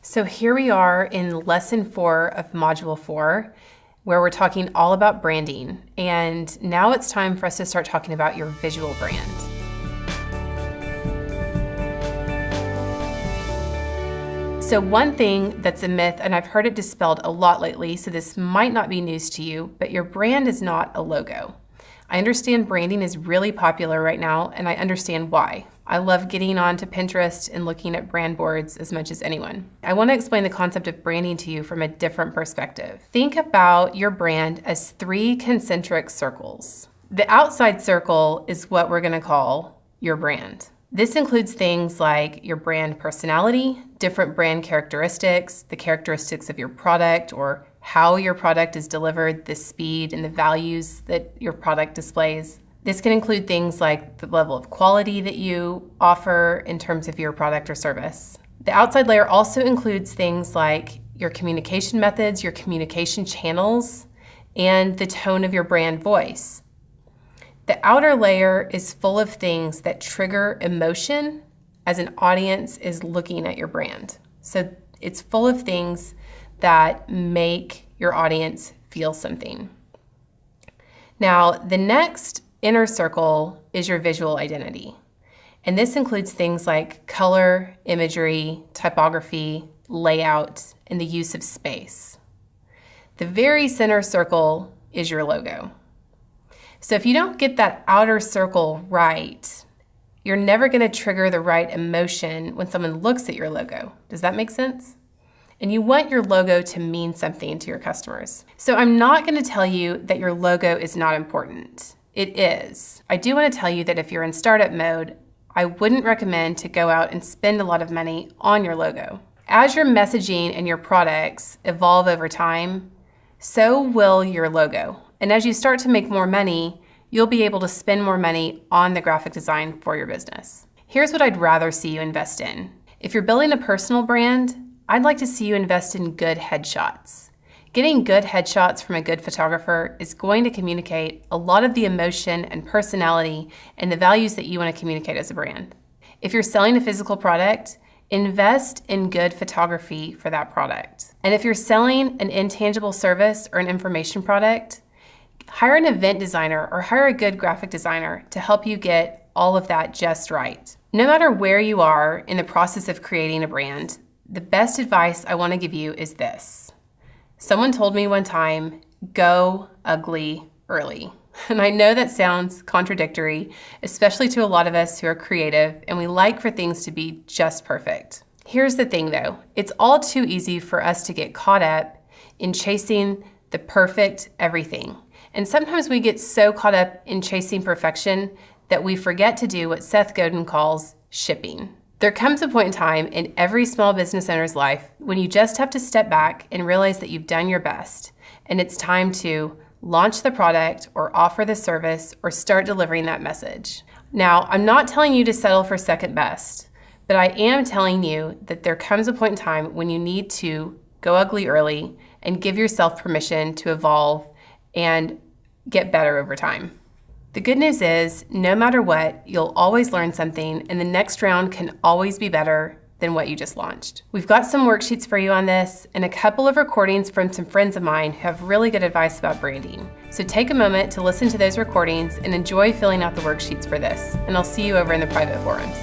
So here we are in lesson 4 of module 4, where we're talking all about branding. And now it's time for us to start talking about your visual brand. So one thing that's a myth, and I've heard it dispelled a lot lately, so this might not be news to you, but your brand is not a logo. I understand branding is really popular right now, and I understand why. I love getting onto Pinterest and looking at brand boards as much as anyone. I want to explain the concept of branding to you from a different perspective. Think about your brand as 3 concentric circles. The outside circle is what we're going to call your brand. This includes things like your brand personality, different brand characteristics, the characteristics of your product or how your product is delivered, the speed and the values that your product displays. This can include things like the level of quality that you offer in terms of your product or service. The outside layer also includes things like your communication methods, your communication channels, and the tone of your brand voice. The outer layer is full of things that trigger emotion as an audience is looking at your brand. So it's full of things that make your audience feel something. Now, the next inner circle is your visual identity. And this includes things like color, imagery, typography, layout, and the use of space. The very center circle is your logo. So if you don't get that outer circle right, you're never going to trigger the right emotion when someone looks at your logo. Does that make sense? And you want your logo to mean something to your customers. So I'm not going to tell you that your logo is not important. It is. I do want to tell you that if you're in startup mode, I wouldn't recommend to go out and spend a lot of money on your logo. As your messaging and your products evolve over time, so will your logo. And as you start to make more money, you'll be able to spend more money on the graphic design for your business. Here's what I'd rather see you invest in. If you're building a personal brand, I'd like to see you invest in good headshots. Getting good headshots from a good photographer is going to communicate a lot of the emotion and personality and the values that you want to communicate as a brand. If you're selling a physical product, invest in good photography for that product. And if you're selling an intangible service or an information product, hire an event designer or hire a good graphic designer to help you get all of that just right. No matter where you are in the process of creating a brand, the best advice I want to give you is this. Someone told me one time, go ugly early. And I know that sounds contradictory, especially to a lot of us who are creative and we like for things to be just perfect. Here's the thing though, it's all too easy for us to get caught up in chasing the perfect everything. And sometimes we get so caught up in chasing perfection that we forget to do what Seth Godin calls shipping. There comes a point in time in every small business owner's life when you just have to step back and realize that you've done your best, and it's time to launch the product or offer the service or start delivering that message. Now, I'm not telling you to settle for second best, but I am telling you that there comes a point in time when you need to go ugly early and give yourself permission to evolve and get better over time. The good news is, no matter what, you'll always learn something, and the next round can always be better than what you just launched. We've got some worksheets for you on this, and a couple of recordings from some friends of mine who have really good advice about branding. So take a moment to listen to those recordings and enjoy filling out the worksheets for this, and I'll see you over in the private forums.